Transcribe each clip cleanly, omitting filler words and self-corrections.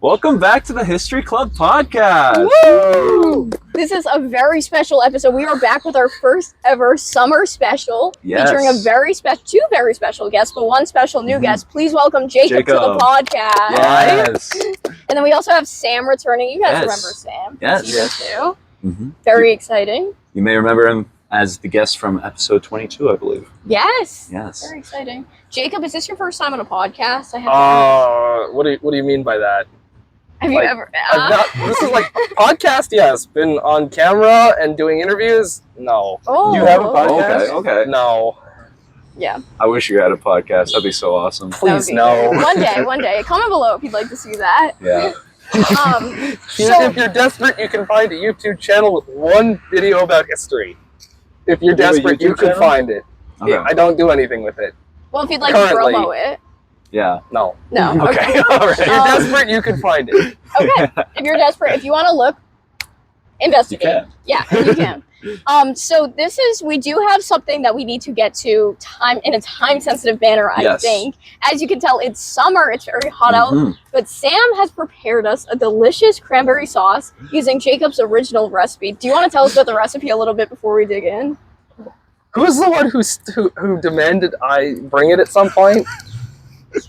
Welcome back to the History Club podcast. Woo! This is a very special episode. We are back with our first ever summer special, featuring two very special guests, but one special new guest. Please welcome Jacob to the podcast. Yes. And then we also have Sam returning. You guys remember Sam? Yes. Too. Very exciting. You may remember him as the guest from episode 22, I believe. Yes. Very exciting. Jacob, is this your first time on a podcast? What do you mean by that? Have you ever? This is like podcast. Yes, been on camera and doing interviews. No. Oh. You have a podcast? Okay. No. Yeah. I wish you had a podcast. That'd be so awesome. Please no. One day. Comment below if you'd like to see that. Yeah. If you're desperate, you can find a YouTube channel with one video about history. If you're desperate, you can find it. Okay. Yeah, I don't do anything with it. Well, if you'd like to promo it. Yeah. No. Okay. All right. If you're desperate, you can find it. Okay. If you're desperate, if you want to look, investigate. Yeah, you can. So we do have something that we need to get to in a time-sensitive manner, I think. As you can tell, it's summer, it's very hot out, but Sam has prepared us a delicious cranberry sauce using Jacob's original recipe. Do you want to tell us about the recipe a little bit before we dig in? Who's the one who demanded I bring it at some point?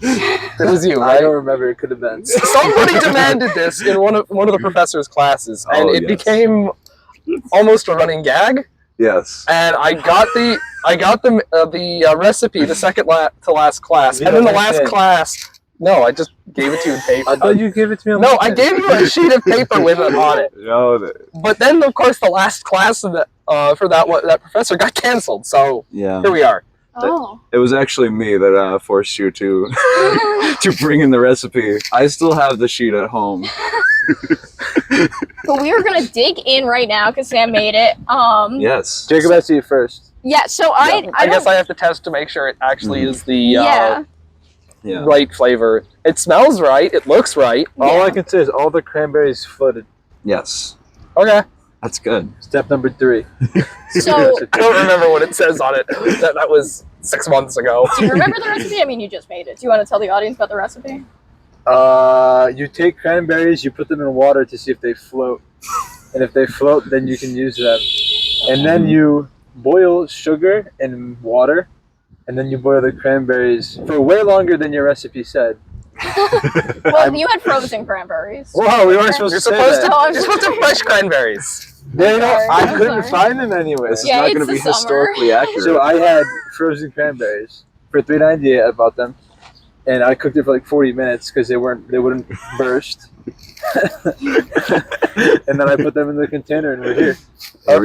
It was you, right? I don't remember. It could have been. Somebody demanded this in one of the professor's classes, and it became almost a running gag. Yes. And I got the recipe the second to last class, and in the last class, no, I just gave it to you in paper. I thought you gave it to me. No, I gave you a sheet of paper with it on it. No. But then, of course, the last class of for that professor got canceled. So here we are. Oh. It was actually me that forced you to to bring in the recipe. I still have the sheet at home. But we are going to dig in right now because Sam made it. Yes. Jacob has to eat first. Yeah, so I guess I have to test to make sure it actually is the right flavor. It smells right. It looks right. All I can say is all the cranberries flooded. Yes. Okay. That's good. Step number 3. So I don't remember what it says on it. That was 6 months ago. Do you remember the recipe? I mean, you just made it. Do you want to tell the audience about the recipe? You take cranberries, you put them in water to see if they float. And if they float, then you can use them. And then you boil sugar and water. And then you boil the cranberries for way longer than your recipe said. Well, you had frozen cranberries. Whoa, we weren't supposed to say that. You're supposed to have fresh cranberries. I couldn't find them anywhere. This is not going to be historically accurate. So I had frozen cranberries for $3.98. I bought them, and I cooked it for like 40 minutes because they wouldn't burst. And then I put them in the container, and we're here. Here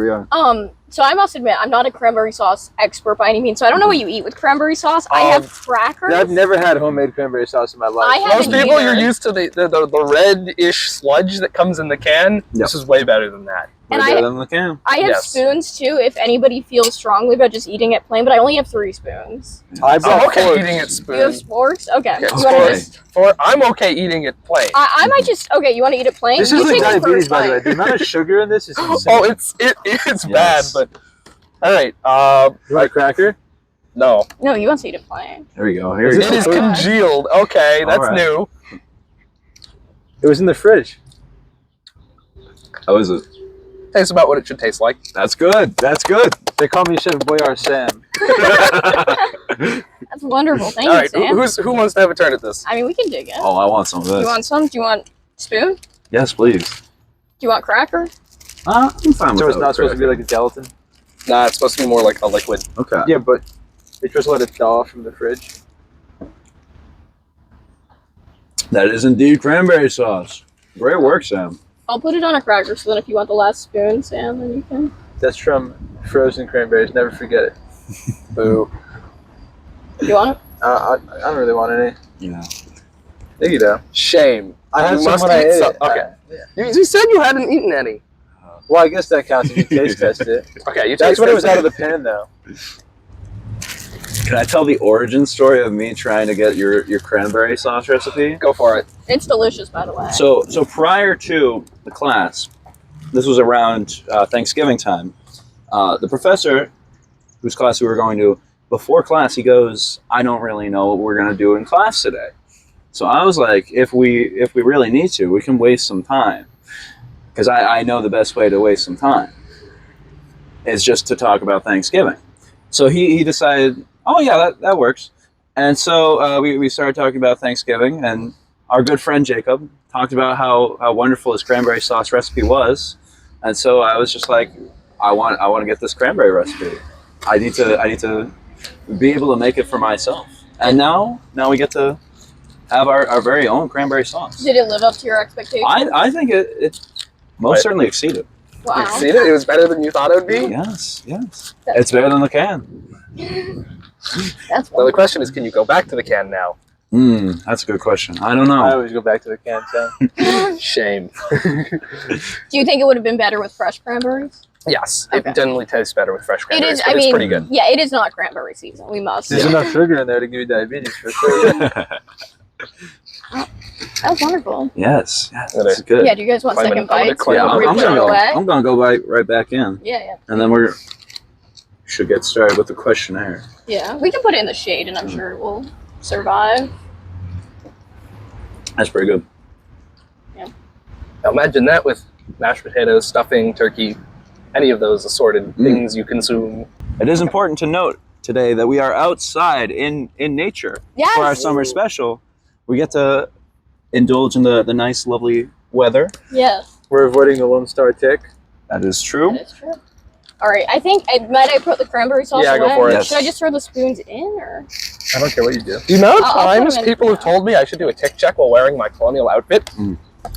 we are. So I must admit, I'm not a cranberry sauce expert by any means, so I don't know what you eat with cranberry sauce. I have crackers. I've never had homemade cranberry sauce in my life. Most people, you're used to the red-ish sludge that comes in the can. This is way better than that. And I have spoons too, if anybody feels strongly about just eating it plain, but I only have 3 spoons. I'm okay eating it spoon. You have forks? Okay. I'm okay eating it plain. I might just, you want to eat it plain? This is like diabetes, by the way. The amount of sugar in this is insane. Oh, it's bad, but... All right. You want a cracker? No. No, you want to eat it plain. There we go. It is congealed. Okay, that's new. It was in the fridge. How is it? Tastes about what it should taste like. That's good. That's good. They call me Chef Boyar Sam. That's wonderful. Thank you, Sam. Who wants to have a turn at this? I mean, we can dig in. Oh, I want some of this. You want some? Do you want spoon? Yes, please. Do you want cracker? I'm fine with So it's not supposed to be like a gelatin? Nah, it's supposed to be more like a liquid. Okay. Yeah, but they just let it thaw from the fridge. That is indeed cranberry sauce. Great work, Sam. I'll put it on a cracker, so then if you want the last spoon, Sam, then you can. That's from frozen cranberries. Never forget it. Boo. You want it? I don't really want any. Yeah. There you go. Shame. I had some when I ate it. Okay. You said you hadn't eaten any. Well, I guess that counts if you taste tested it. Okay, That's when it was out of the pan, though. Can I tell the origin story of me trying to get your cranberry sauce recipe? Go for it. It's delicious, by the way. So prior to the class, this was around Thanksgiving time, the professor, whose class we were going to, before class, he goes, I don't really know what we're going to do in class today. So I was like, if we really need to, we can waste some time, because I know the best way to waste some time is just to talk about Thanksgiving. So he decided, oh yeah, that works. And so we started talking about Thanksgiving, and our good friend Jacob talked about how wonderful his cranberry sauce recipe was. And so I was just like, I want to get this cranberry recipe. I need to be able to make it for myself. And now we get to have our very own cranberry sauce. Did it live up to your expectations? I think it most certainly exceeded. Wow. You see it? It was better than you thought it would be? Yes. It's better than the can. That's Well, the question is, can you go back to the can now? That's a good question. I don't I know. always go back to the can, so. Shame. Do you think it would have been better with fresh cranberries? Yes, Okay. it generally tastes better with fresh It cranberries, is. but I it's mean, pretty good. yeah, it is not cranberry season. We must. There's enough sugar in there to give you diabetes for sure. That was wonderful. Yes, It it's is. good. Yeah. Do you guys want Climate- second I'm gonna bites? climate- Yeah, before we I'm put gonna it go. away? I'm gonna go right back in, Yeah. and then we should get started with the questionnaire. Yeah. We can put it in the shade, and I'm sure it will survive. That's pretty good. Now imagine that with mashed potatoes, stuffing, turkey, any of those assorted things you consume. It is important to note today that we are outside in nature Yes. for our summer special. We get to indulge in the nice, lovely weather. Yes. We're avoiding the Lone Star tick. That is true. That is true. All right. I think might I put the cranberry sauce Yeah, away? go for it. Yes. Should I just throw the spoons in, or? I don't care what you do. The amount of I'll put times them in. people have told me I should do a tick check while wearing my colonial outfit. Mm.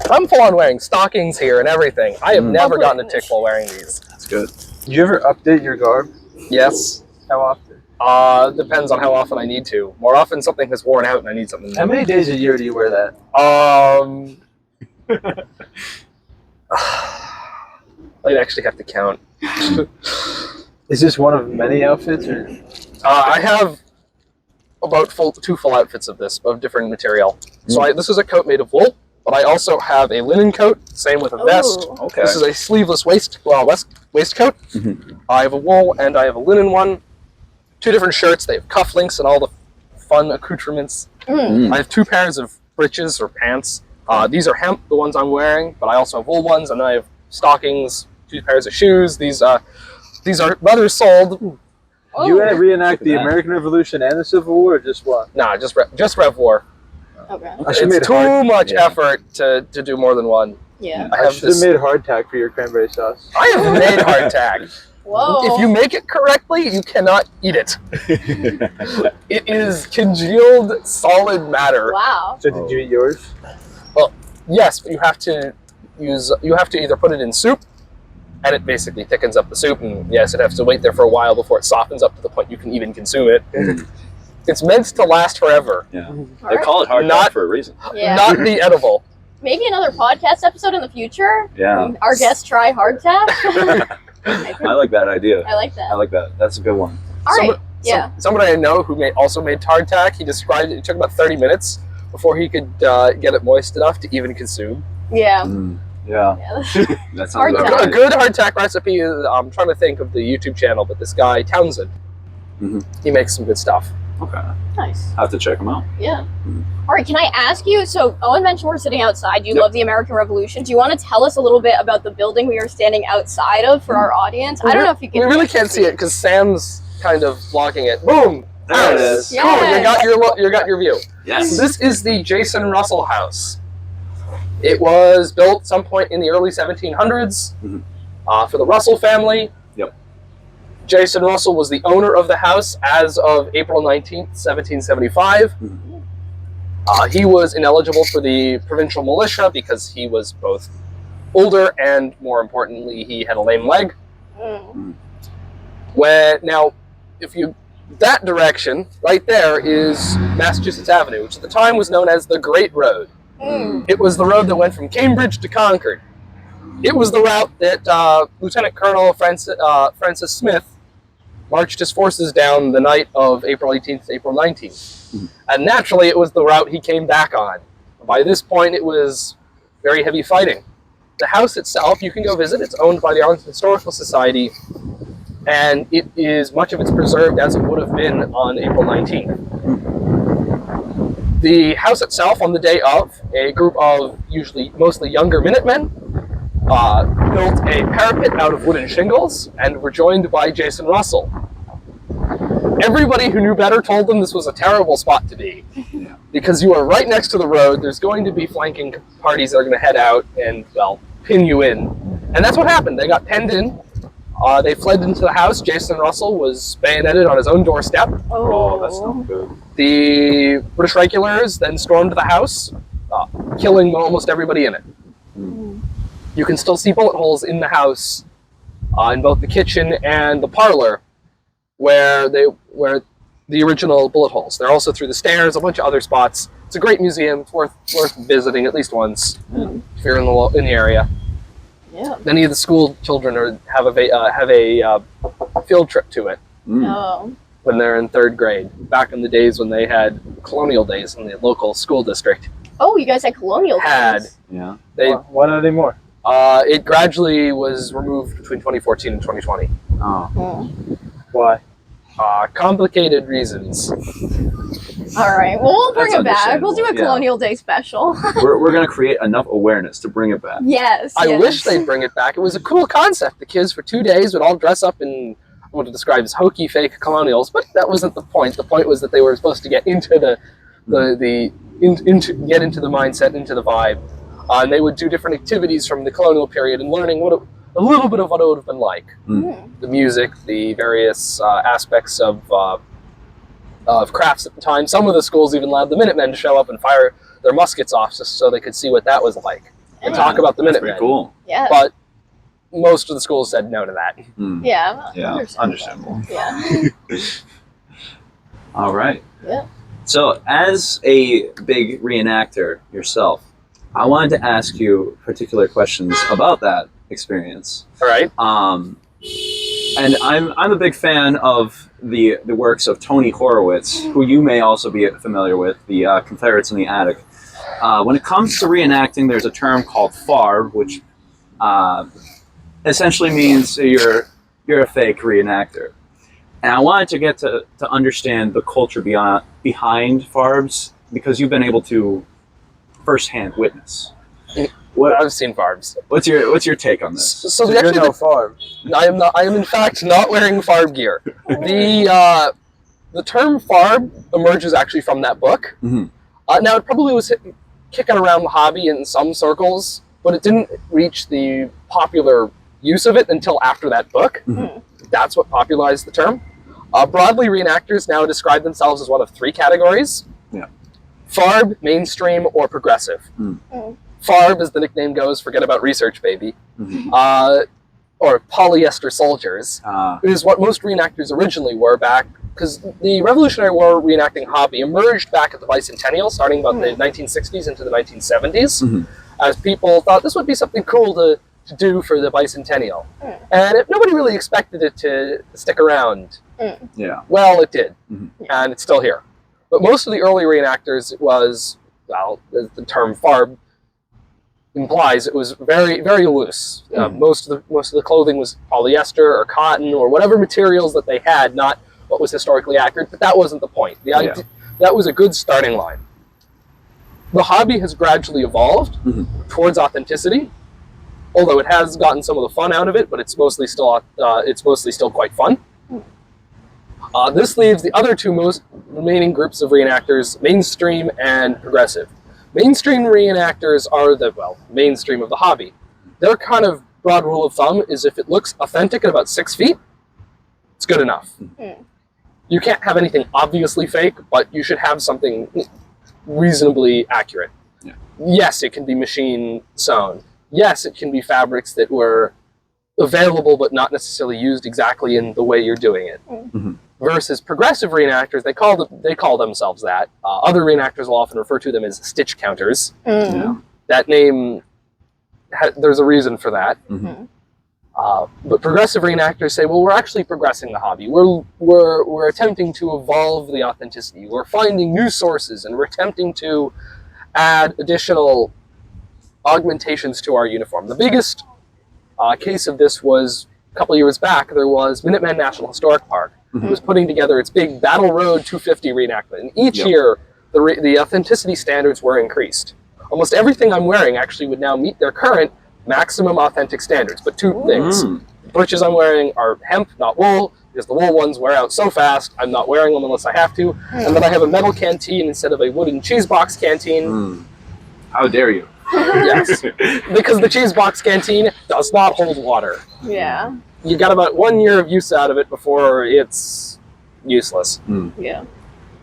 I'm full on wearing stockings here and everything. I have never I'll put gotten it a in tick the while wearing these. That's good. Do you ever update your garb? Yes. How often? Depends on how often I need to. More often something has worn out and I need something How new. many days a year do you wear that? I'd actually have to count. Is this one of many outfits? Or? I have about two full outfits of this, of different material. So this is a coat made of wool, but I also have a linen coat, same with a vest. Ooh. Okay. This is a sleeveless waistcoat. Mhm. I have a wool and I have a linen one. Two different shirts. They have cufflinks and all the fun accoutrements. Mm. I have two pairs of breeches or pants. These are hemp, the ones I'm wearing, but I also have wool ones, and I have stockings, two pairs of shoes. These are leather soled. Oh. You want to reenact the Look at that. American Revolution and the Civil War, or just what? Nah, just Rev War. Okay. I should It's too much Yeah. effort to do more than one. Yeah. I I have should have this. made hardtack for your cranberry sauce. I have made hardtack. Whoa. If you make it correctly, you cannot eat it. It is congealed solid matter. Wow. So did you eat yours? Yes, but you have to either put it in soup, and it basically thickens up the soup, and yes, it has to wait there for a while before it softens up to the point you can even consume it. It's meant to last forever, Yeah. All They right. call it hard Not- for a reason. Yeah. not be edible. Maybe another podcast episode in the future. Yeah. Our guests try hardtack. I like that idea. I like that. I like that. That's a good one. All right. Someone- Yeah. Somebody I know who also made hardtack, he described it took about 30 minutes before he could get it moist enough to even consume. Yeah. Yeah. Yeah. That sounds Hardtack. about A right. good hardtack recipe is, I'm trying to think of the YouTube channel, but this guy, Townsend, Mhm. he makes some good stuff. Okay. Nice. I'll have to check them out. Yeah. All right. Can I ask you? So Owen mentioned we're sitting outside. You Yep. love the American Revolution. Do you want to tell us a little bit about the building we are standing outside of for our audience? I don't know if you We can. really can't see it because Sam's kind of blocking it. Boom! There it is. Yeah. Cool, you got your view. Yes. This is the Jason Russell House. It was built some point in the early 1700s Mhm. For the Russell family. Yep. Jason Russell was the owner of the house as of April 19th, 1775. Mhm. He was ineligible for the provincial militia because he was both older and, more importantly, he had a lame leg. Mm. That direction right there is Massachusetts Avenue, which at the time was known as the Great Road. Mm. It was the road that went from Cambridge to Concord. It was the route that Lieutenant Colonel Francis Smith marched his forces down the night of April 18th to April 19th. And naturally, it was the route he came back on. By this point, it was very heavy fighting. The house itself, you can go visit. It's owned by the Arlington Historical Society, and it is much of it's preserved as it would have been on April 19th. The house itself, on the day of, a group of mostly younger Minutemen built a parapet out of wooden shingles and were joined by Jason Russell. Everybody who knew better told them this was a terrible spot to be, because you are right next to the road. There's going to be flanking parties that are going to head out and, well, pin you in. And that's what happened. They got penned in. They fled into the house. Jason Russell was bayoneted on his own doorstep. Oh, that's not good. The British regulars then stormed the house, killing almost everybody in it. You can still see bullet holes in the house, in both the kitchen and the parlor, where the original bullet holes. They're also through the stairs, a bunch of other spots. It's a great museum. It's worth visiting at least once if you're in the area. Yeah. Many of the school children have a field trip to it when they're in 3rd grade. Back in the days when they had colonial days in the local school district. Oh, you guys had colonial days. Yeah. Why not anymore? It gradually was removed between 2014 and 2020. Oh. Why? Complicated reasons. All right. Well, we'll bring That's it back. We'll do a understandable, yeah. Colonial Day special. We're going to create enough awareness to bring it back. Yes. I yes. wish they'd bring it back. It was a cool concept. The kids for 2 days would all dress up in what to describe as hokey fake colonials, but that wasn't the point. The point was that they were supposed to get into get into the mindset, into the vibe, and they would do different activities from the colonial period and learning a little bit of what it would have been like. The music, the various aspects of crafts at the time. Some of the schools even allowed the Minutemen to show up and fire their muskets off just so they could see what that was like and talk about the That's Minutemen. pretty cool. Yeah. But most of the schools said no to that. Yeah. Yeah, understandable. Yeah. All right. Yeah. So, as a big reenactor yourself, I wanted to ask you particular questions about that experience. All right. And I'm a big fan of the works of Tony Horowitz, who you may also be familiar with, the Confederates in the Attic. When it comes to reenacting, there's a term called FARB, which essentially means you're a fake reenactor. And I wanted to get to understand the culture behind FARBs, because you've been able to firsthand witness. I've seen farbs. What's your take on this? So you're no farm. I am not. I am in fact not wearing farb gear. The term farb emerges actually from that book. Now it probably was kicking around the hobby in some circles, but it didn't reach the popular use of it until after that book. That's what popularized the term. Broadly, reenactors now describe themselves as one of 3 categories: farb, mainstream, or progressive. FARB, as the nickname goes, forget about research, baby, or polyester soldiers, is what most reenactors originally were back, because the Revolutionary War reenacting hobby emerged back at the bicentennial, starting about the 1960s into the 1970s, as people thought this would be something cool to do for the bicentennial. And nobody really expected it to stick around. Well, it did, and it's still here. But most of the early reenactors, it was, well, the term FARB implies, it was very, very loose. Most of the clothing was polyester or cotton or whatever materials that they had, not what was historically accurate, but that wasn't the point. That was a good starting line. The hobby has gradually evolved towards authenticity, although it has gotten some of the fun out of it, but it's mostly still quite fun. This leaves the other 2 most remaining groups of reenactors, mainstream and progressive. Mainstream reenactors are the mainstream of the hobby. Their kind of broad rule of thumb is if it looks authentic at about 6 feet, it's good enough. You can't have anything obviously fake, but you should have something reasonably accurate. Yes, it can be machine sewn. Yes, it can be fabrics that were available but not necessarily used exactly in the way you're doing it. Versus progressive reenactors, they call themselves that. Other reenactors will often refer to them as stitch counters. That name, there's a reason for that. But progressive reenactors say, well, we're actually progressing the hobby. We're attempting to evolve the authenticity. We're finding new sources, and we're attempting to add additional augmentations to our uniform. The biggest case of this was a couple years back. There was Minuteman National Historic Park. It was putting together its big Battle Road 250 reenactment. And each year, the authenticity standards were increased. Almost everything I'm wearing actually would now meet their current maximum authentic standards. But two things. The breeches I'm wearing are hemp, not wool, because the wool ones wear out so fast, I'm not wearing them unless I have to. And then I have a metal canteen instead of a wooden cheese box canteen. How dare you? Yes, because the cheese box canteen does not hold water. Yeah. You got about 1 year of use out of it before it's useless. Yeah.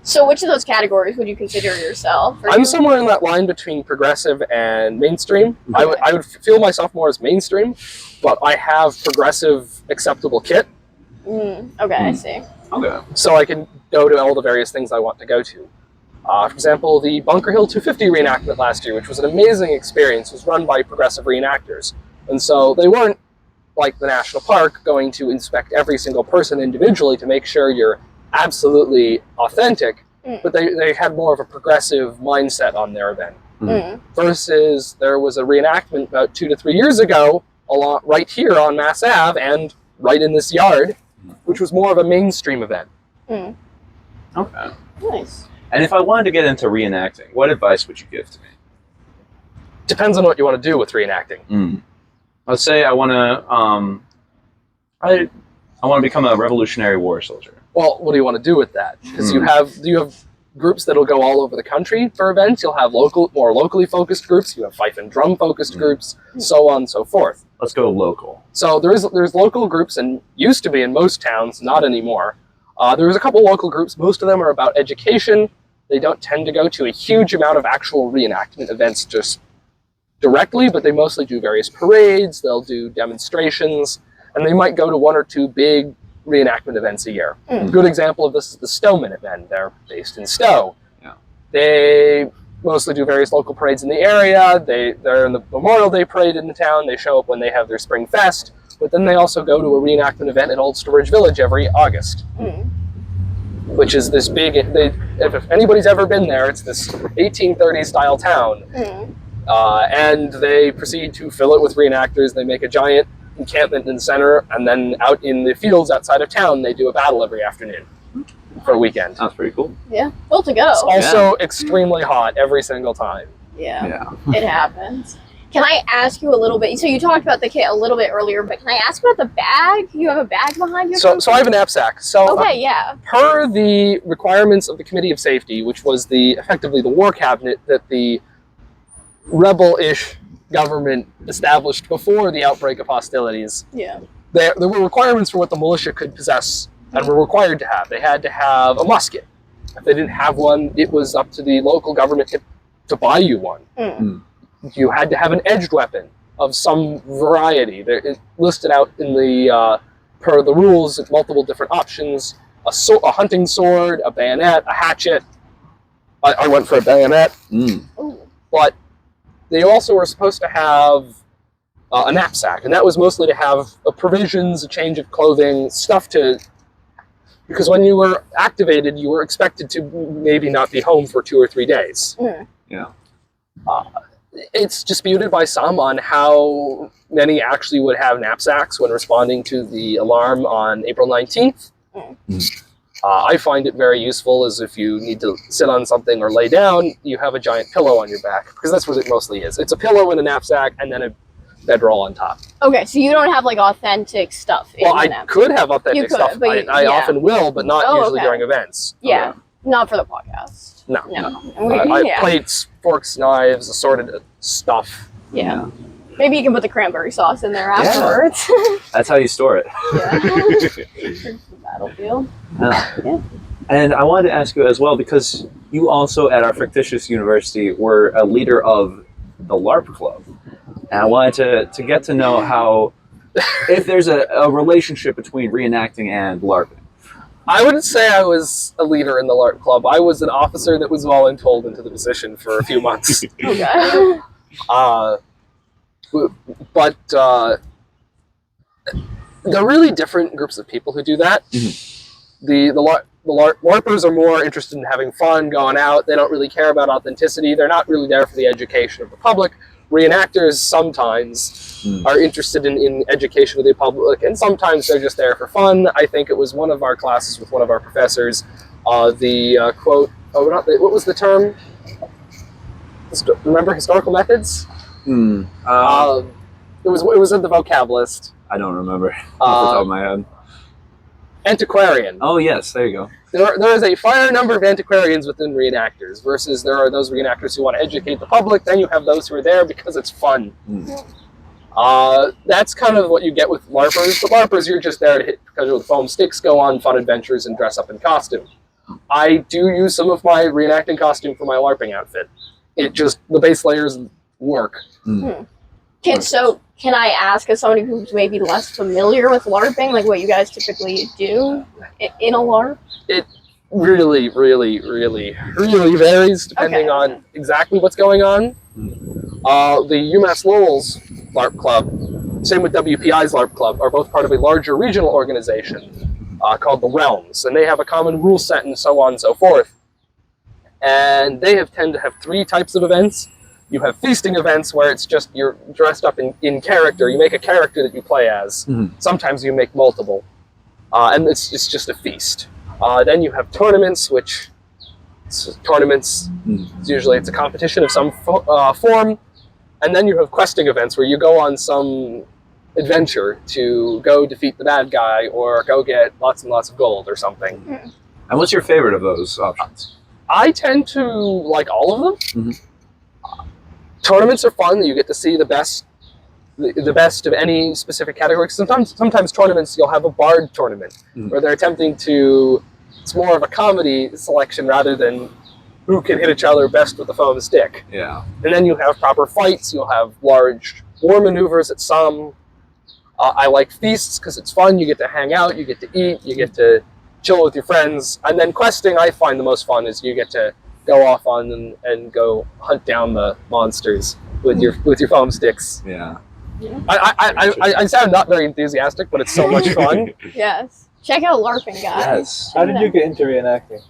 So which of those categories would you consider yourself? I'm somewhere in that line between progressive and mainstream. Okay. I would feel myself more as mainstream, but I have progressive acceptable kit. Okay, I see. Okay. So I can go to all the various things I want to go to. For example, the Bunker Hill 250 reenactment last year, which was an amazing experience, was run by progressive reenactors. And so they weren't, like the national park, going to inspect every single person individually to make sure you're absolutely authentic, but they had more of a progressive mindset on their event. Versus there was a reenactment about 2 to 3 years ago, right here on Mass Ave and right in this yard, which was more of a mainstream event. Okay. Nice. And if I wanted to get into reenacting, what advice would you give to me? Depends on what you want to do with reenacting. Let's say I want to, I want to become a Revolutionary War soldier. Well, what do you want to do with that? Because you have groups that'll go all over the country for events. You'll have more locally focused groups. You have fife and drum focused groups, so on and so forth. Let's go local. So there's local groups, and used to be in most towns, not anymore. There's a couple local groups. Most of them are about education. They don't tend to go to a huge amount of actual reenactment events just directly, but they mostly do various parades. They'll do demonstrations, and they might go to 1 or 2 big reenactment events a year. A good example of this is the Stoneman event. They're based in Stowe. Yeah. They mostly do various local parades in the area. They're in the Memorial Day parade in the town. They show up when they have their Spring Fest, but then they also go to a reenactment event at Old Storage Village every August, which is this big, if anybody's ever been there, it's this 1830s style town. And they proceed to fill it with reenactors. They make a giant encampment in the center, and then out in the fields outside of town, they do a battle every afternoon for a weekend. Sounds pretty cool. Yeah. Well to go. It's also extremely hot every single time. Yeah. It happens. Can I ask you a little bit? So you talked about the kit a little bit earlier, but can I ask about the bag? You have a bag behind you? So I have a knapsack. So okay, yeah. Per the requirements of the Committee of Safety, which was effectively the war cabinet that the rebel-ish government established before the outbreak of hostilities. Yeah. There were requirements for what the militia could possess and were required to have. They had to have a musket. If they didn't have one, it was up to the local government to buy you one. You had to have an edged weapon of some variety. It listed out in the per the rules multiple different options: a hunting sword, a bayonet, a hatchet. I went for a bayonet, but they also were supposed to have a knapsack, and that was mostly to have provisions, a change of clothing, stuff to... Because when you were activated, you were expected to maybe not be home for 2 or 3 days. Yeah. It's disputed by some on how many actually would have knapsacks when responding to the alarm on April 19th. I find it very useful, as if you need to sit on something or lay down, you have a giant pillow on your back, because that's what it mostly is. It's a pillow and a knapsack, and then a bedroll on top. Okay, so you don't have like authentic stuff in Well, the I knapsack. could have authentic stuff. But I often will, but not usually during events. Yeah, not for the podcast. No. I plates, forks, knives, assorted stuff. Yeah. Maybe you can put the cranberry sauce in there afterwards. That's how you store it. The battlefield. Yeah. And I wanted to ask you as well, because you also at our fictitious university were a leader of the LARP club. And I wanted to get to know how, if there's a relationship between reenacting and LARPing. I wouldn't say I was a leader in the LARP club. I was an officer that was voluntold into the position for a few months. Okay. But they're really different groups of people who do that. The LARPers are more interested in having fun, going out. They don't really care about authenticity. They're not really there for the education of the public. Reenactors sometimes are interested in education of the public, and sometimes they're just there for fun. I think it was one of our classes with one of our professors. The quote, what was the term? Remember historical methods? It was in the vocab list. I don't remember off the top of my head. Antiquarian. Oh yes, there you go. There is a finer number of antiquarians within reenactors versus there are those reenactors who want to educate the public. Then you have those who are there because it's fun. That's kind of what you get with LARPers. But LARPers, you're just there to hit because with foam sticks, go on fun adventures, and dress up in costume. I do use some of my reenacting costume for my LARPing outfit. It just, the base layers work. So can I ask, as somebody who's maybe less familiar with LARPing, like what you guys typically do in a LARP? It really varies depending on exactly what's going on. The UMass Lowell's LARP Club, same with WPI's LARP Club, are both part of a larger regional organization called the Realms, and they have a common rule set and so on and so forth. And they tend to have 3 types of events. You have feasting events where it's just you're dressed up in character. You make a character that you play as. Sometimes you make multiple. And it's just a feast. Then you have tournaments, which usually it's a competition of some form. And then you have questing events where you go on some adventure to go defeat the bad guy or go get lots and lots of gold or something. And what's your favorite of those options? I tend to like all of them. Tournaments are fun. You get to see the best of any specific category. Sometimes tournaments, you'll have a bard tournament where they're attempting to, it's more of a comedy selection rather than who can hit each other best with the foam stick. Yeah. And then you have proper fights. You'll have large war maneuvers at some. I like feasts because it's fun. You get to hang out, you get to eat, you get to chill with your friends. And then questing, I find the most fun is you get to go off on and go hunt down the monsters with your foam sticks. Yeah. I sound not very enthusiastic, but it's so much fun. Yes. Check out LARPing, guys. Yes. How did you get into reenacting?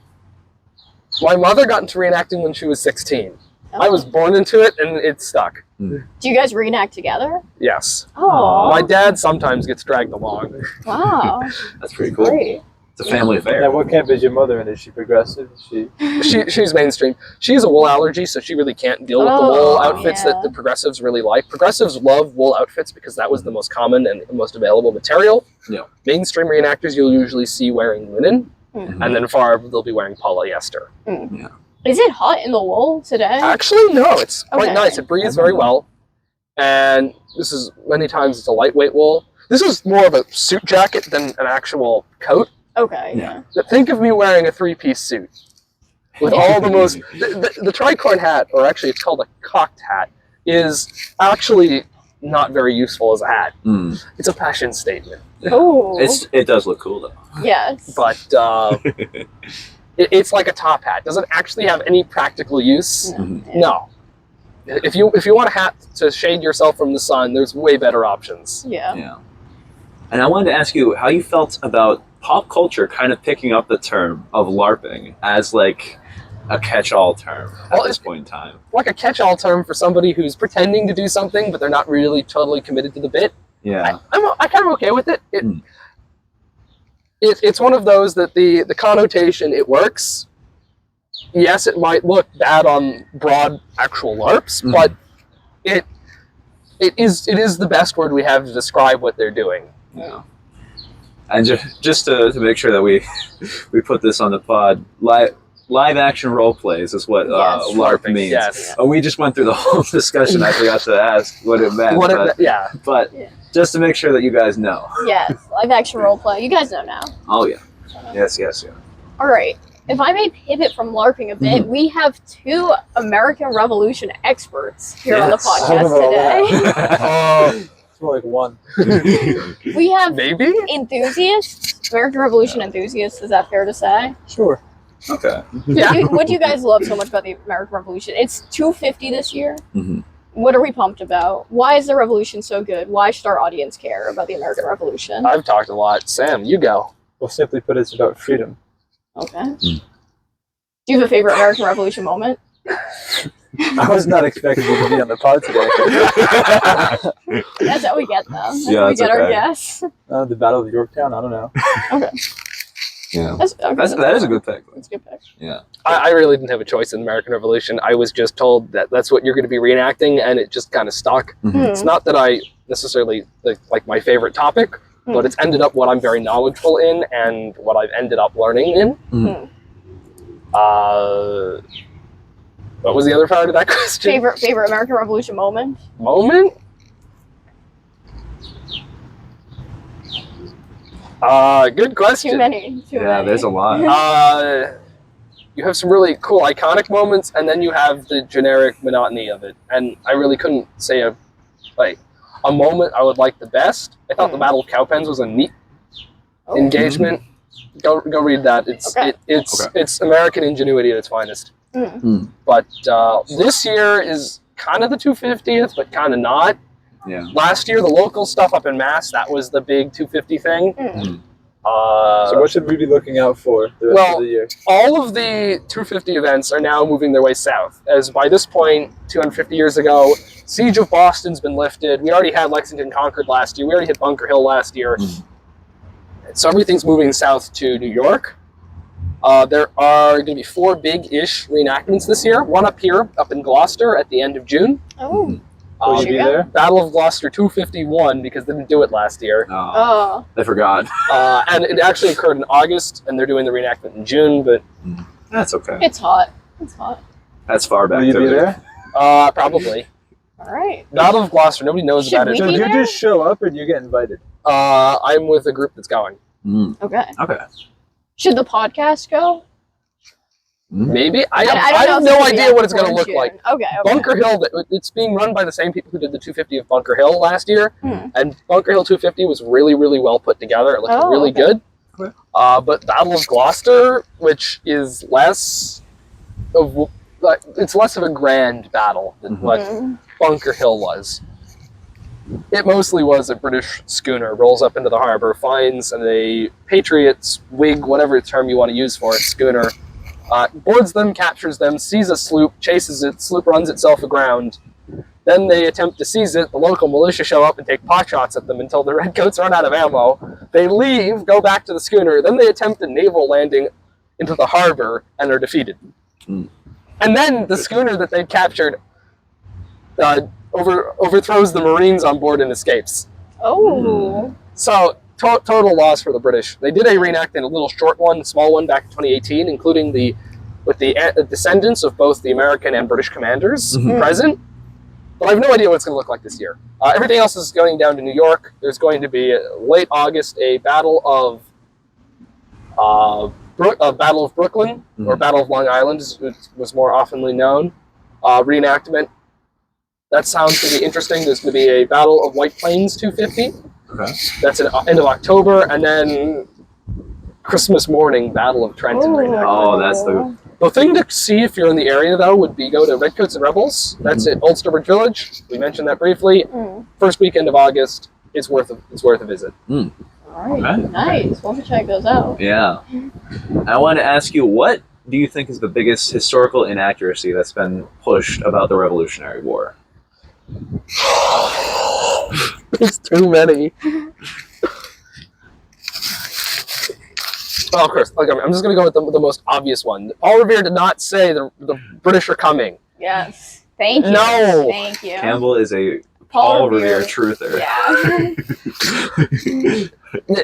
My mother got into reenacting when she was 16. I was born into it, and it stuck. Do you guys reenact together? Yes. Oh. My dad sometimes gets dragged along. Wow. That's pretty cool. Great. It's a family affair. Now, what camp is your mother in? Is she progressive? She's mainstream. She has a wool allergy, so she really can't deal with the wool outfits that the progressives really like. Progressives love wool outfits because that was the most common and most available material. Yeah. Mainstream reenactors you'll usually see wearing linen, and then they'll be wearing polyester. Yeah. Is it hot in the wool today? Actually, no. It's quite Okay. nice. It breathes very well, and this is many times it's a lightweight wool. This is more of a suit jacket than an actual coat. Okay. Yeah. Think of me wearing a 3-piece suit with all the most. The tricorn hat, or actually it's called a cocked hat, is actually not very useful as a hat. It's a fashion statement. Yeah. Oh. It does look cool though. Yes. But it's like a top hat. Does it actually have any practical use? No. If you want a hat to shade yourself from the sun, there's way better options. Yeah. Yeah. And I wanted to ask you how you felt about pop culture kind of picking up the term of LARPing as like a catch-all term at this point in time. Like a catch-all term for somebody who's pretending to do something, but they're not really totally committed to the bit. Yeah. I kind of okay with it. It's one of those that the connotation, it works. Yes, it might look bad on broad actual LARPs, but it is the best word we have to describe what they're doing. Yeah. And just to make sure that we put this on the pod, live action role plays is what LARP means. Yes. Oh, we just went through the whole discussion. I forgot to ask what it meant. But just to make sure that you guys know. Yes. Live action role play. You guys know now. Oh yeah. Yes. All right. If I may pivot from LARPing a bit, we have 2 American Revolution experts here on the podcast today. It's more like 1. We have Maybe? enthusiasts, American Revolution enthusiasts. Is that fair to say? Sure. Okay. Yeah. What do you guys love so much about the American Revolution? It's 250 this year. What are we pumped about? Why is the Revolution so good? Why should our audience care about the American Revolution? I've talked a lot. Sam, you go. Well, simply put, it's about freedom. Okay. Do you have a favorite American Revolution moment? I was not expecting you to be on the pod today. That's how we get them. That's Yeah, how we that's get our okay. guests. The Battle of Yorktown, I don't know. Okay. Yeah. That is a good pick. That's a good pick. Yeah. I really didn't have a choice in the American Revolution. I was just told that that's what you're going to be reenacting, and it just kind of stuck. Mm-hmm. It's not that I necessarily like my favorite topic, but it's ended up what I'm very knowledgeable in and what I've ended up learning in. Mm-hmm. What was the other part of that question? Favorite American Revolution moment? Moment? Good question. Too many. There's a lot. You have some really cool iconic moments, and then you have the generic monotony of it. And I really couldn't say a moment I would like the best. I thought the Battle of Cowpens was a neat engagement. Go read that. It's American ingenuity at its finest. But this year is kind of the 250th, but kind of not. Yeah. Last year, the local stuff up in Mass, that was the big 250 thing. So what should we be looking out for the rest of the year? All of the 250 events are now moving their way south, as by this point, 250 years ago, Siege of Boston's been lifted. We already had Lexington conquered last year. We already hit Bunker Hill last year. So everything's moving south to New York. There are going to be 4 big-ish reenactments this year. One up here, up in Gloucester at the end of June. Oh. Will you be there? Battle of Gloucester 251, because they didn't do it last year. Oh. I forgot. And it actually occurred in August, and they're doing the reenactment in June, but... That's okay. It's hot. That's far back. Will you be there? Probably. All right. Battle of Gloucester, nobody knows about it. So do you just show up or do you get invited? I'm with a group that's going. Okay. Okay. Should the podcast go? Maybe. I don't have know no if idea what it's going to look June. like. Okay. Bunker Hill, it's being run by the same people who did the 250 of Bunker Hill last year. And Bunker Hill 250 was really, really well put together. It looked really good. Okay. But Battle of Gloucester, which is less of a grand battle than what Bunker Hill was. It mostly was a British schooner rolls up into the harbor, finds a Patriots, Whig, whatever term you want to use for it, schooner, boards them, captures them, sees a sloop, chases it, sloop runs itself aground. Then they attempt to seize it, the local militia show up and take pot shots at them until the redcoats run out of ammo. They leave, go back to the schooner, then they attempt a naval landing into the harbor and are defeated. And then the schooner that they'd captured overthrows the Marines on board and escapes. Oh. So, total loss for the British. They did a reenactment, a little short one, small one back in 2018, including with the descendants of both the American and British commanders present. But I have no idea what it's going to look like this year. Everything else is going down to New York. There's going to be, late August, a Battle of Brooklyn, or Battle of Long Island, as it was more oftenly known, reenactment. That sounds going to be interesting. There's going to be a Battle of White Plains 250. Okay. That's at end of October, and then Christmas morning Battle of Trenton. Oh, that's the thing to see if you're in the area though would be go to Redcoats and Rebels. That's at Old Sturbridge Village. We mentioned that briefly. First weekend of August. It's worth a visit. All right. Nice. We'll have to check those out. Yeah. I want to ask you, what do you think is the biggest historical inaccuracy that's been pushed about the Revolutionary War? There's too many. Well, of course, I'm just going to go with the most obvious one. Paul Revere did not say the British are coming. Yes. Thank you. No. Thank you. Campbell is a Paul Revere truther. Yeah.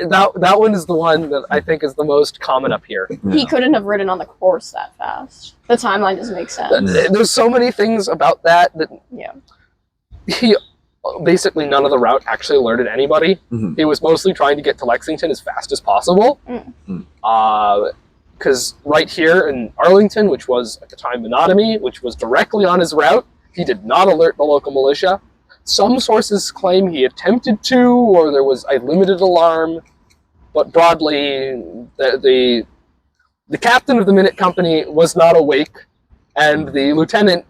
that one is the one that I think is the most common up here. He couldn't have ridden on the course that fast. The timeline doesn't make sense. There's so many things about that he basically none of the route actually alerted anybody. He was mostly trying to get to Lexington as fast as possible. Because right here in Arlington, which was at the time Menotomy, which was directly on his route, he did not alert the local militia. Some sources claim he attempted to, or there was a limited alarm, but broadly, the captain of the Minute Company was not awake, and the lieutenant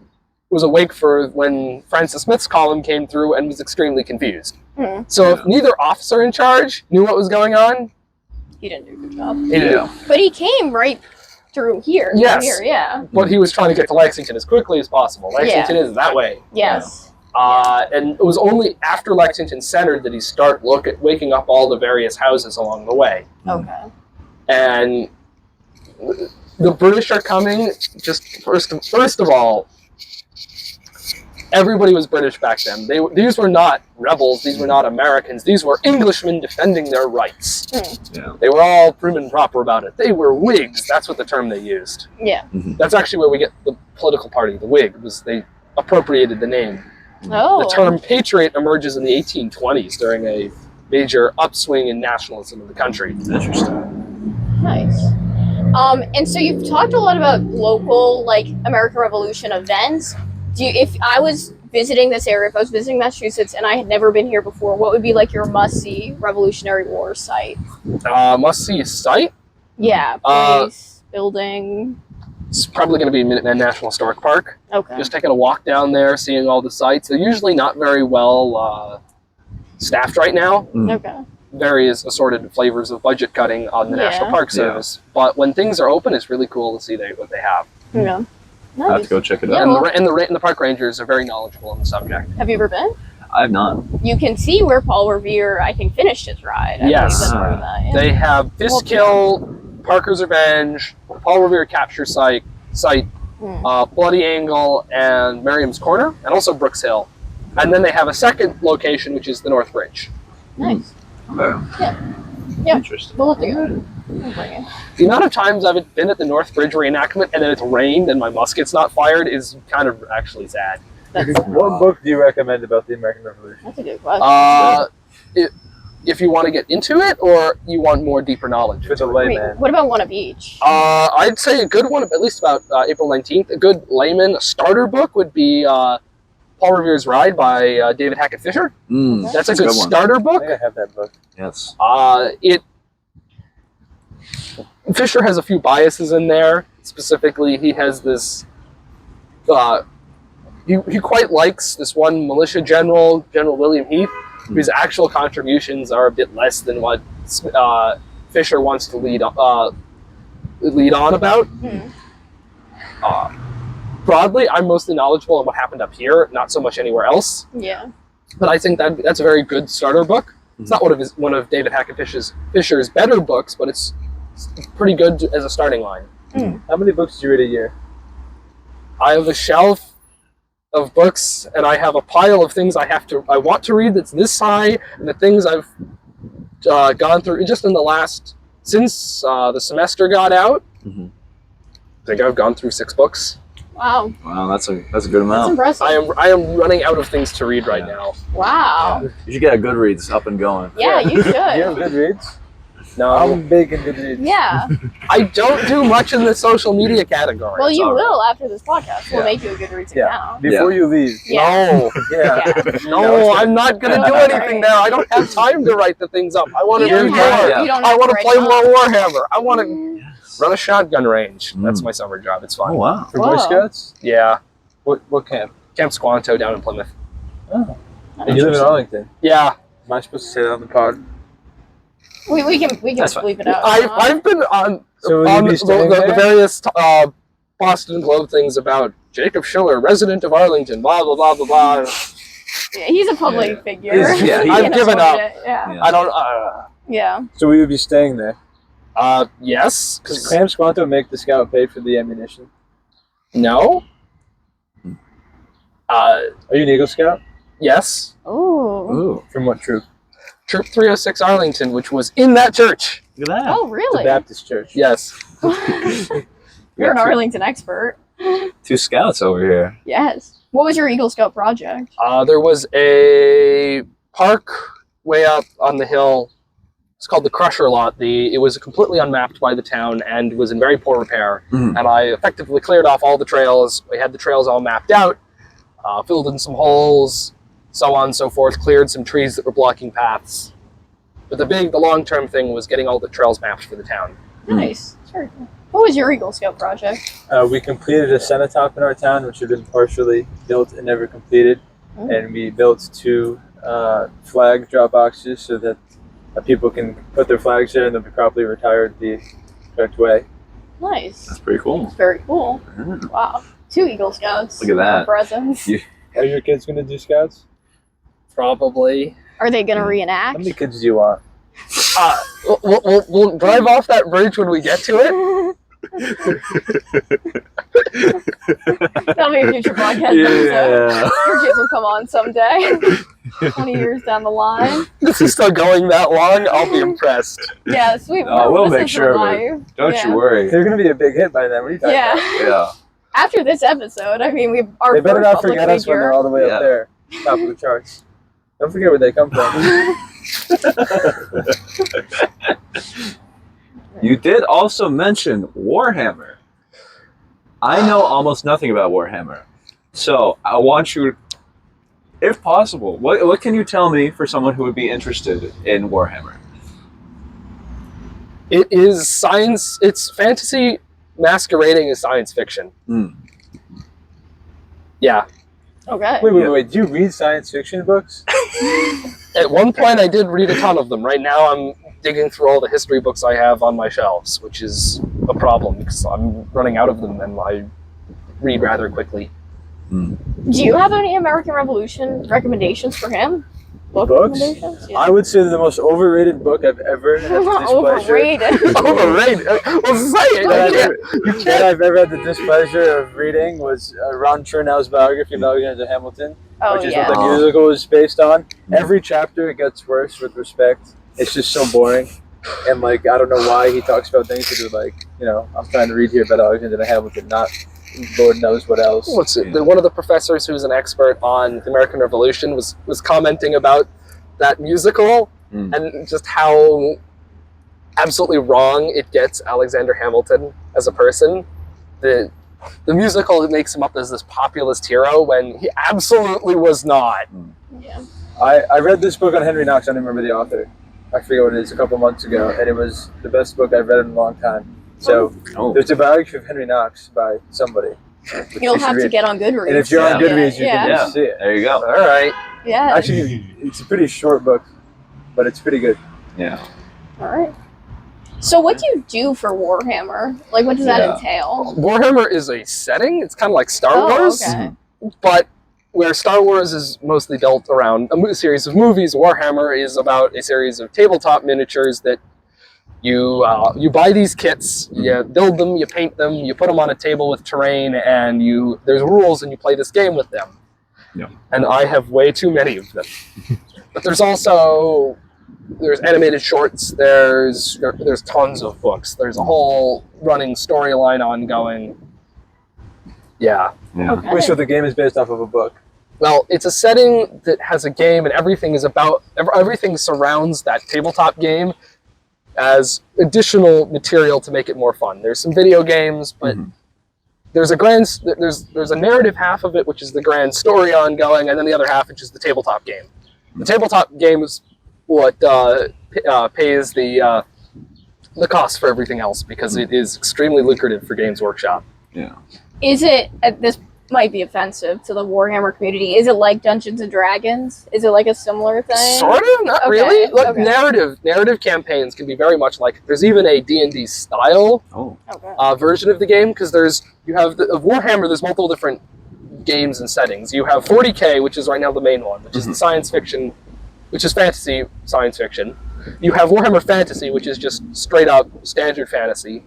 was awake for when Francis Smith's column came through and was extremely confused. So if neither officer in charge knew what was going on, he didn't do a good job. He didn't. But he came right through here. Yes. Here, yeah. But he was trying to get to Lexington as quickly as possible. Lexington is that way. Yes. And it was only after Lexington centered that he started waking up all the various houses along the way. Okay. And the British are coming. Just first of all, everybody was British back then. These were not rebels. These were not Americans. These were Englishmen defending their rights. Yeah. They were all prim and proper about it. They were Whigs. That's what the term they used. Yeah. That's actually where we get the political party, the Whig. Was they appropriated the name. Oh. The term patriot emerges in the 1820s during a major upswing in nationalism in the country. Interesting. Nice. And so you've talked a lot about local, like, American Revolution events. If I was visiting this area, if I was visiting Massachusetts and I had never been here before, what would be like your must-see Revolutionary War site? Must-see site? Yeah, place, building. It's probably going to be Minuteman National Historic Park. Okay. Just taking a walk down there, seeing all the sites. They're usually not very well staffed right now. Okay. Various assorted flavors of budget cutting on the National Park Service. But when things are open, it's really cool to see what they have. Yeah. I have to go check it out. And the park rangers are very knowledgeable on the subject. Have you ever been? I have not. You can see where Paul Revere, I think, finished his ride. I Yes. believe that's part of that, yeah. They have Fistkill, Parker's Revenge, Paul Revere Capture Site, Bloody Angle, and Merriam's Corner, and also Brooks Hill. And then they have a second location, which is the North Bridge. Nice. Okay. Yeah. Interesting. We'll have to go. We'll bring it. The amount of times I've been at the North Bridge reenactment and then it's rained and my musket's not fired is kind of actually sad. What book do you recommend about the American Revolution? That's a good question. If you want to get into it, or you want more deeper knowledge. For the Wait, layman. what about one of each? I'd say a good one, at least about April 19th. A good layman starter book would be Paul Revere's Ride by David Hackett Fisher. That's a good one. starter I book. think I have that book. Yes. Fisher has a few biases in there. Specifically, he has this. He quite likes this one militia general, General William Heath, whose actual contributions are a bit less than what Fisher wants to lead on about. Broadly, I'm mostly knowledgeable on what happened up here, not so much anywhere else. Yeah. But I think that's a very good starter book. It's not one of David Hackett Fisher's better books, but it's pretty good as a starting line. How many books do you read a year? I have a shelf of books, and I have a pile of things I want to read that's this high, and the things I've gone through just in the last since the semester got out. I think I've gone through 6 books. Wow. Wow, that's a good That's amount. impressive. I am running out of things to read right now. Wow. You should get a Goodreads up and going. Yeah, you should. Do you have Goodreads? No, I'm big in Goodreads. Yeah. I don't do much in the social media category. Well, you all right. will after this podcast. We'll Yeah. make you a Goodreads Yeah. account. Before you leave. Yeah. No, Yeah. no, I'm not going to do anything there. I don't have time to write the things up. I want to You don't do have more. to- you don't I have want to write play them more up. Warhammer. I want to run a shotgun range. That's my summer job. It's Oh fun. wow. For Boy Whoa. Scouts? Yeah, What camp? Camp Squanto down in Plymouth. Oh. And you live in Arlington. Yeah, Am I supposed to say that on the pod? We can That's fine. bleep it out. I've been on So will you be staying the there? various Boston Globe things about Jacob Schiller, resident of Arlington, blah blah blah blah blah. Yeah, he's a public figure. He's- yeah, He I've can given afford up. it. Yeah. Yeah. I don't. Yeah. So will you be staying there? Yes. Does Camp Squanto make the scout pay for the ammunition? No. Are you an Eagle Scout? Yes. Oh. Ooh, From what troop? Troop 306 Arlington, which was in that church. look at that. Oh, The really? Baptist Church. Yes. You're an Arlington expert. 2 scouts over here. Yes. What was your Eagle Scout project? There was a park way up on the hill. It's called the Crusher Lot. It was completely unmapped by the town and was in very poor repair. Mhm. And I effectively cleared off all the trails. We had the trails all mapped out, filled in some holes, so on and so forth, cleared some trees that were blocking paths. But the long-term thing was getting all the trails mapped for the town. Nice. Sure. What was your Eagle Scout project? We completed a cenotaph in our town, which had been partially built and never completed. And we built 2 flag drop boxes so that people can put their flags there and they'll be properly retired the correct way. Nice. That's pretty cool. That's very cool. Yeah. Wow. 2 Eagle Scouts. Look at that. Presents. You- Are your kids going to do scouts? Probably. Are they going to How reenact? many kids do you want? We'll drive off that bridge when we get to it. That'll be a future podcast episode. Your kids will come on someday. 20 years down the line. If he's still going that long, I'll be impressed. Yeah, sweet. We'll make sure of it. Don't you worry. They're going to be a big hit by then. What are you talking about? Yeah. After this episode, I mean, They better not forget us when they're all the way up there, top of the charts. Don't forget where they come from. You did also mention Warhammer. I know almost nothing about Warhammer. So I want you, if possible, what can you tell me for someone who would be interested in Warhammer? It is science, it's fantasy masquerading as science fiction. Yeah. Okay. Wait. Do you read science fiction books? At one point, I did read a ton of them. Right now, I'm digging through all the history books I have on my shelves, which is a problem because I'm running out of them and I read rather quickly. Do you have any American Revolution recommendations for him? Book Books? recommendations? Yeah. I would say the most overrated book I've ever had the displeasure. Overrated. Overrated? Well, say it. that I've ever had the displeasure of reading was Ron Chernow's biography of Alexander Hamilton, which is what the musical is based on. Every chapter it gets worse with respect. It's just so boring. And I don't know why he talks about things that are I'm trying to read here about Alexander Hamilton, not Lord knows what else. What's it? One of the professors who's an expert on the American Revolution was commenting about that musical and just how absolutely wrong it gets Alexander Hamilton as a person. The musical, it makes him up as this populist hero when he absolutely was not. Yeah. I read this book on Henry Knox. I don't remember the author. I forget what it is, a couple months ago, and it was the best book I've read in a long time. So there's a biography of Henry Knox by somebody. You'll have to get on Goodreads. And if you're on Goodreads, you can see it. There you go. All right. Yeah. Actually, it's a pretty short book, but it's pretty good. Yeah. All right. So what do you do for Warhammer? What does that entail? Warhammer is a setting. It's kind of like Star Wars, but where Star Wars is mostly built around a series of movies, Warhammer is about a series of tabletop miniatures that you buy these kits, you build them, you paint them, you put them on a table with terrain, and there's rules, and you play this game with them. Yeah. And I have way too many of them. But there's animated shorts, there's tons of books, there's a whole running storyline ongoing. Yeah. Okay. Wait, so the game is based off of a book? Well, it's a setting that has a game, and everything surrounds that tabletop game as additional material to make it more fun. There's some video games, but there's a narrative half of it, which is the grand story ongoing, and then the other half, which is the tabletop game. The tabletop game is what pays the cost for everything else because it is extremely lucrative for Games Workshop. Yeah. Is it, this might be offensive to the Warhammer community, is it like Dungeons and Dragons? Is it like a similar thing? Sort of, not really. Look, narrative campaigns can be very much like, there's even a D&D style version of the game, because of Warhammer, there's multiple different games and settings. You have 40K, which is right now the main one, which is the science fiction, which is fantasy science fiction. You have Warhammer Fantasy, which is just straight up standard fantasy.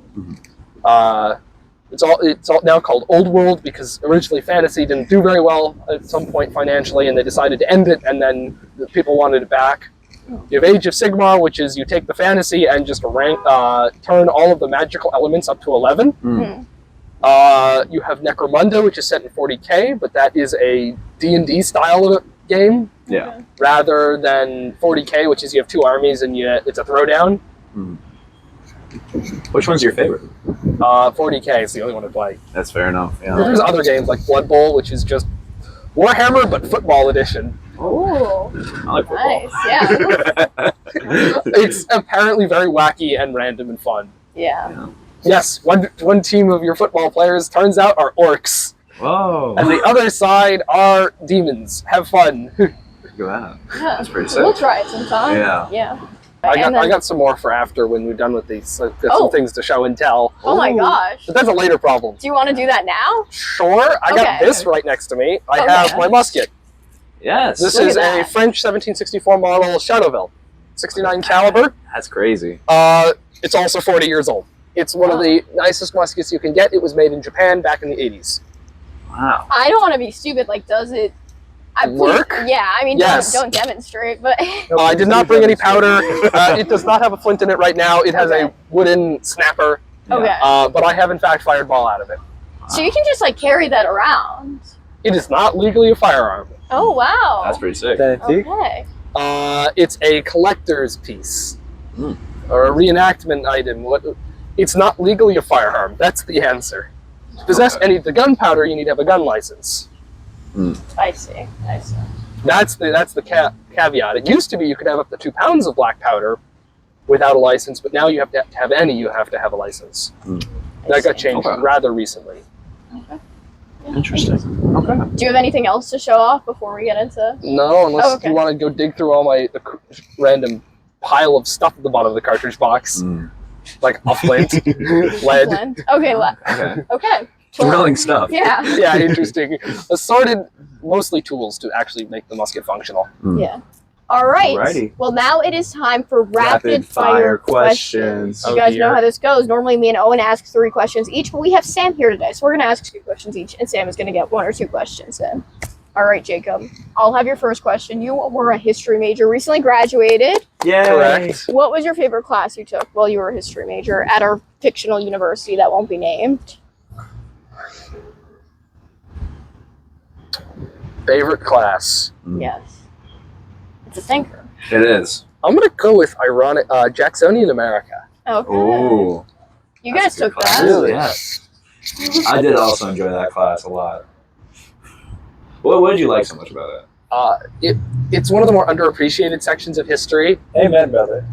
It's all now called Old World because originally fantasy didn't do very well at some point financially, and they decided to end it, and then the people wanted it back. You have Age of Sigmar, which is you take the fantasy and just turn all of the magical elements up to 11. You have Necromunda, which is set in 40K, but that is a D&D style of game. Yeah. Rather than 40K, which is you have two armies and it's a throwdown. Which one's your favorite? 40K is the only one to play. That's fair enough. Yeah. There's other games like Blood Bowl, which is just Warhammer but football edition. Oh, I like football. Nice. Yeah. It's apparently very wacky and random and fun. Yeah. Yes, one team of your football players turns out are orcs. Whoa. And the other side are demons. Have fun. Look at that. Yeah. That's pretty sick. We'll try it sometime. Yeah. Yeah. I got some more for after when we're done with these. I've got some things to show and tell. Oh my gosh. But that's a later problem. Do you want to do that now? Sure. I got this right next to me. I have my musket. Yes. This Look is at a that. French 1764 model Shadowville. .69 caliber. That's crazy. It's also 40 years old. It's one of the nicest muskets you can get. It was made in Japan back in the 80s. Wow. I don't want to be stupid. Like, does it work? Yeah, I mean, Yes. don't demonstrate, but... I did not bring any powder. It does not have a flint in it right now. It has a wooden snapper. Okay. But I have, in fact, fired ball out of it. So you can just, like, carry that around. It is not legally a firearm. Oh, wow. That's pretty sick. Okay. It's a collector's piece. Mm. Or a reenactment item. It's not legally a firearm. That's the answer. To possess any of the gunpowder, you need to have a gun license. I see. That's the caveat. It used to be you could have up to 2 pounds of black powder without a license, but now you have to have any. You have to have a license. That got changed rather recently. Okay. Interesting. Okay. Do you have anything else to show off before we get into... No, unless you want to go dig through all the random pile of stuff at the bottom of the cartridge box, like a flint, lead. Okay, lead. Okay. Thrilling stuff. Yeah. Yeah, interesting. Assorted, mostly tools to actually make the musket functional. Yeah. All right. Alrighty. Well, now it is time for rapid fire questions. You guys know how this goes. Normally, me and Owen ask 3 questions each, but we have Sam here today, so we're going to ask 2 questions each, and Sam is going to get 1 or 2 questions in. All right, Jacob. I'll have your first question. You were a history major, recently graduated. Yay. Correct. What was your favorite class you took while you were a history major at our fictional university that won't be named? Favorite class? Yes. It's a thinker. It is. I'm gonna go with Jacksonian America. Okay. Ooh. You guys took class. that. Really? Yes. I did also enjoy that class a lot. What did you like so much about it? It's one of the more underappreciated sections of history. Amen, brother.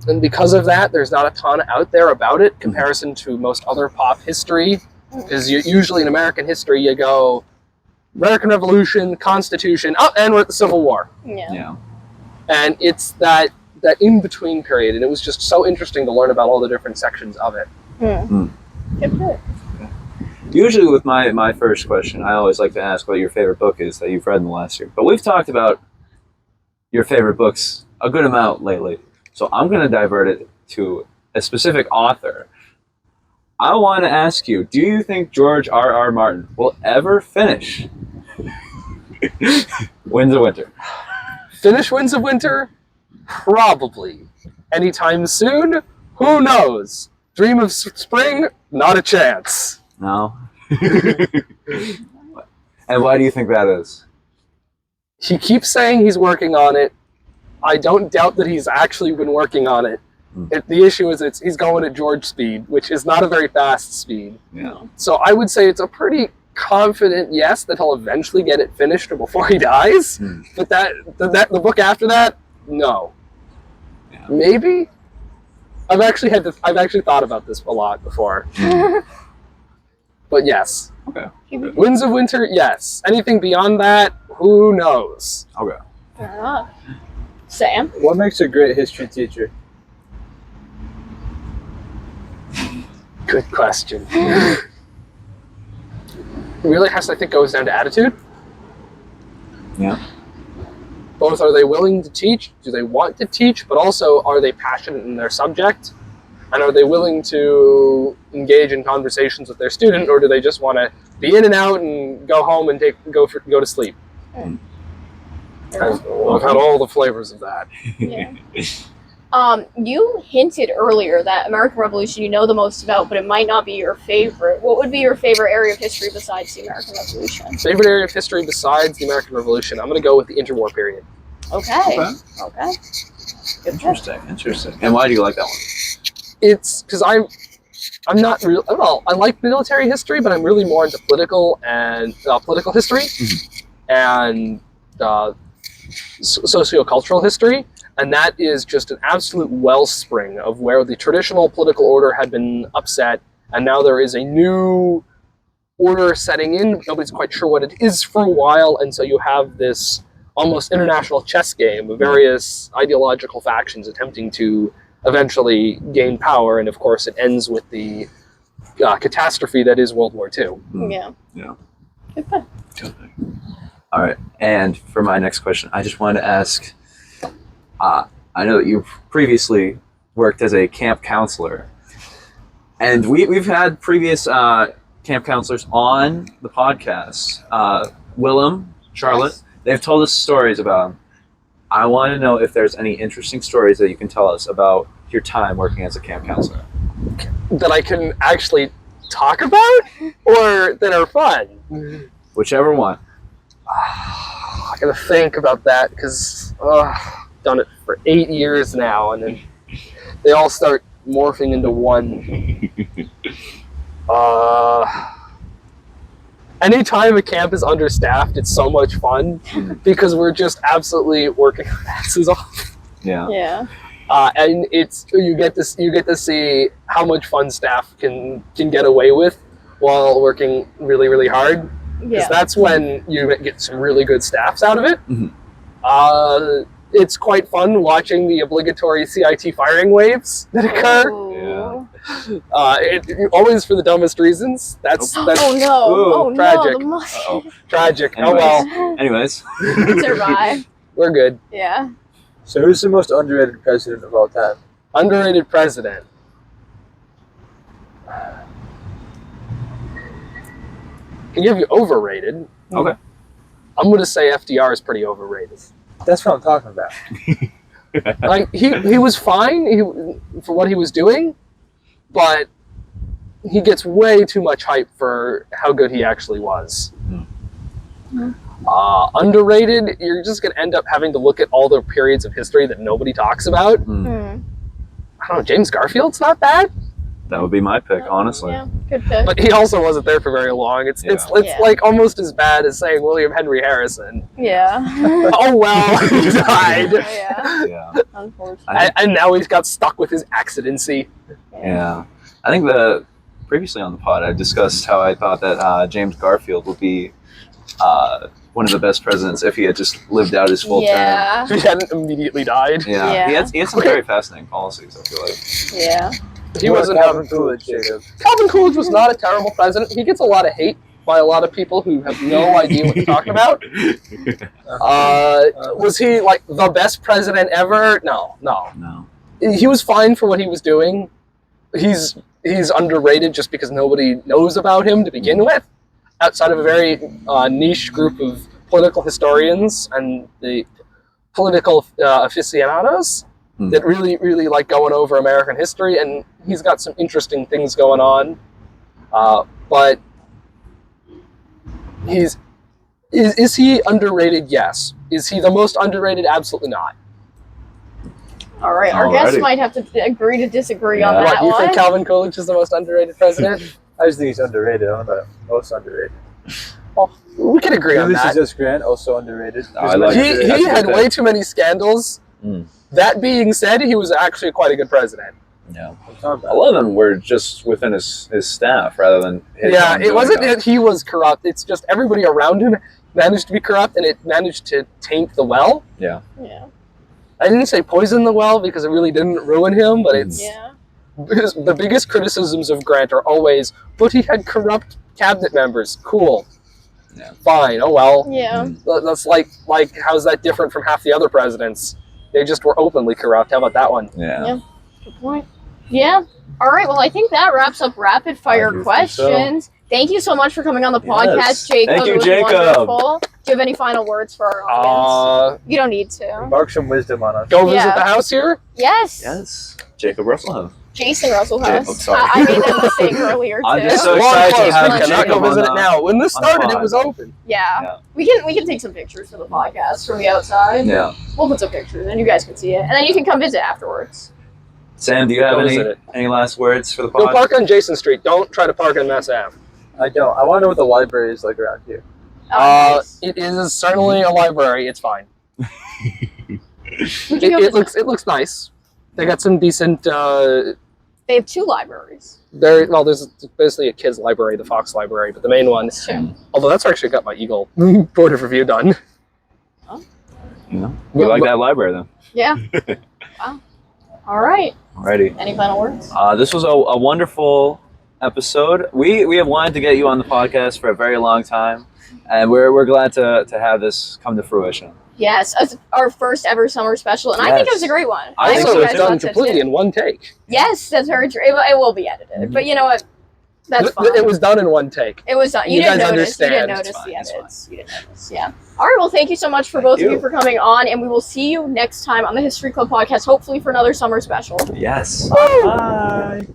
And because of that, there's not a ton out there about it, comparison to most other pop history. Because usually in American history, you go American Revolution, Constitution, and we're at the Civil War. Yeah. And it's that in-between period, and it was just so interesting to learn about all the different sections of it. Good pick. Usually with my first question, I always like to ask what your favorite book is that you've read in the last year. But we've talked about your favorite books a good amount lately. So I'm going to divert it to a specific author. I want to ask you, do you think George R.R. Martin will ever finish Winds of Winter? Finish Winds of Winter? Probably. Anytime soon? Who knows? Dream of Spring? Not a chance. No? And why do you think that is? He keeps saying he's working on it. I don't doubt that he's actually been working on it. The issue is he's going at George speed, which is not a very fast speed. Yeah. So I would say it's a pretty confident yes that he'll eventually get it finished before he dies. But the book after that, no. Yeah. Maybe. I've actually thought about this a lot before. But yes. Okay. Winds of Winter, yes. Anything beyond that, who knows? Okay. Fair enough. Sam? What makes a great history teacher? Good question. Really has, I think, goes down to attitude. Yeah. Both, are they willing to teach? Do they want to teach? But also, are they passionate in their subject? And are they willing to engage in conversations with their student, or do they just want to be in and out and go home and go to sleep? I've had all the flavors of that. Yeah. You hinted earlier that American Revolution you know the most about, but it might not be your favorite. What would be your favorite area of history besides the American Revolution? Favorite area of history besides the American Revolution? I'm going to go with the interwar period. Okay. Interesting. And why do you like that one? It's because I'm not real. Well, I like military history, but I'm really more into political history and sociocultural history. And that is just an absolute wellspring of where the traditional political order had been upset, and now there is a new order setting in. Nobody's quite sure what it is for a while, and so you have this almost international chess game of various ideological factions attempting to eventually gain power, and of course it ends with the catastrophe that is World War II. Yeah. Yeah. Good pick. All right. And for my next question, I just wanted to ask. I know that you previously worked as a camp counselor, and we've had previous camp counselors on the podcast. Willem, Charlotte, Yes. they've told us stories about them. I want to know if there's any interesting stories that you can tell us about your time working as a camp counselor. That I can actually talk about, or that are fun. Whichever one. I gotta think about that because done it for 8 years now, and then they all start morphing into one. Anytime a camp is understaffed, it's so much fun because we're just absolutely working our asses off. Yeah. Yeah. And it's you get to see how much fun staff can get away with while working really, really hard. Because Yeah. that's when you get some really good staffs out of it. Mhm. It's quite fun watching the obligatory CIT firing waves that occur. Ooh. Always for the dumbest reasons. That's Oh no! Ooh, Oh tragic. no! The musket tragic. Anyways. Oh well, Anyways. survived. we're good. Yeah. So who's the most underrated president of all time? Underrated president. Can give you overrated. Okay. I'm going to say FDR is pretty overrated. That's what I'm talking about. Like he was fine for what he was doing, but he gets way too much hype for how good he actually was. Underrated, you're just going to end up having to look at all the periods of history that nobody talks about. Hmm. I don't know, James Garfield's not bad, That would be my pick, honestly. Yeah. Good pick. but he also wasn't there for very long. It's Yeah. Yeah. like almost as bad as saying William Henry Harrison. Yeah. Oh well, he died. Yeah. Yeah. Unfortunately. And now he's got stuck with his accidency. Yeah. I think previously on the pod, I discussed how I thought that James Garfield would be one of the best presidents if he had just lived out his full term. Yeah. He hadn't immediately died. Yeah. Yeah. He had some very fascinating policies, I feel like. Yeah. He wasn't Calvin Coolidge, Jacob. Calvin Coolidge was not a terrible president. He gets a lot of hate by a lot of people who have no idea what he's talking about. Was he like the best president ever? No. No. He was fine for what he was doing. He's underrated just because nobody knows about him to begin with, outside of a very niche group of political historians and the political aficionados that really, really like going over American history, and he's got some interesting things going on. But is he underrated? Yes. Is he the most underrated? Absolutely not. All right. Our guests Alrighty. might have to agree to disagree on Yeah. that What, you one. think Calvin Coolidge is the most underrated president? I just think he's underrated. I don't know about most underrated. Well, we can agree on Ulysses that. S. Grant, also underrated. I like He it. That's he a had good way pick. too many scandals. Mm. That being said, he was actually quite a good president. Yeah. I'm talking A about. lot of them were just within his staff rather than his Yeah, own it wasn't doing that he was corrupt. It's just everybody around him managed to be corrupt, and it managed to taint the well. Yeah. Yeah. I didn't say poison the well because it really didn't ruin him, but it's Yeah. the biggest criticisms of Grant are always, but he had corrupt cabinet members. Cool. Yeah. Fine. Oh well. Yeah. That's like how's that different from half the other presidents? They just were openly corrupt. How about that one? Yeah. Yeah. Good point. Yeah. All right. Well, I think that wraps up rapid fire I do think questions. Thank you so much for coming on the Yes. podcast, Jacob. Thank you, It was Jacob. wonderful. Do you have any final words for our audience? You don't need to. Mark some wisdom on us. Go visit Yeah. the house here. Yes. Yes. Jacob Russell. Jason Russell House. Oh, sorry. I made that mistake earlier too. I'm just so Long excited to close. have We cannot Jacob go visit on it now. When this on the started, it pod. was open. Yeah. Yeah. We can take some pictures for the podcast from the outside. Yeah. We'll put some pictures and you guys can see it. And then you can come visit afterwards. Sam, do you have Go visit it. any last words for the Go pod? park on Jason Street. Don't try to park on Mass Ave. I don't. I want to know what the library is like around here. Oh, nice. It is certainly a library. It's fine. We can go It visit. looks nice. They got some decent. They have 2 libraries. There's basically a kids library, the Fox Library, but the main one. That's true. Although that's actually got my Eagle board of review done. You know, we like that library then. Yeah. Wow. All right. Alrighty. Any final words? This was a wonderful episode. We have wanted to get you on the podcast for a very long time, And we're glad to have this come to fruition. Yes, as our first ever summer special, and I think it was a great one. I think hope so, you it's guys done thought so, completely too. in one take. Yes, that's very true. It will be edited, but you know what? That's fine. It was done in one take. It was done. You You didn't guys notice. You didn't understand. notice It's the fine, it's edits. You didn't notice. Yeah. All right. Well, thank you so much for both of you. you for coming on, and we will see you next time on the History Club podcast, hopefully for another summer special. Yes. Woo! Bye.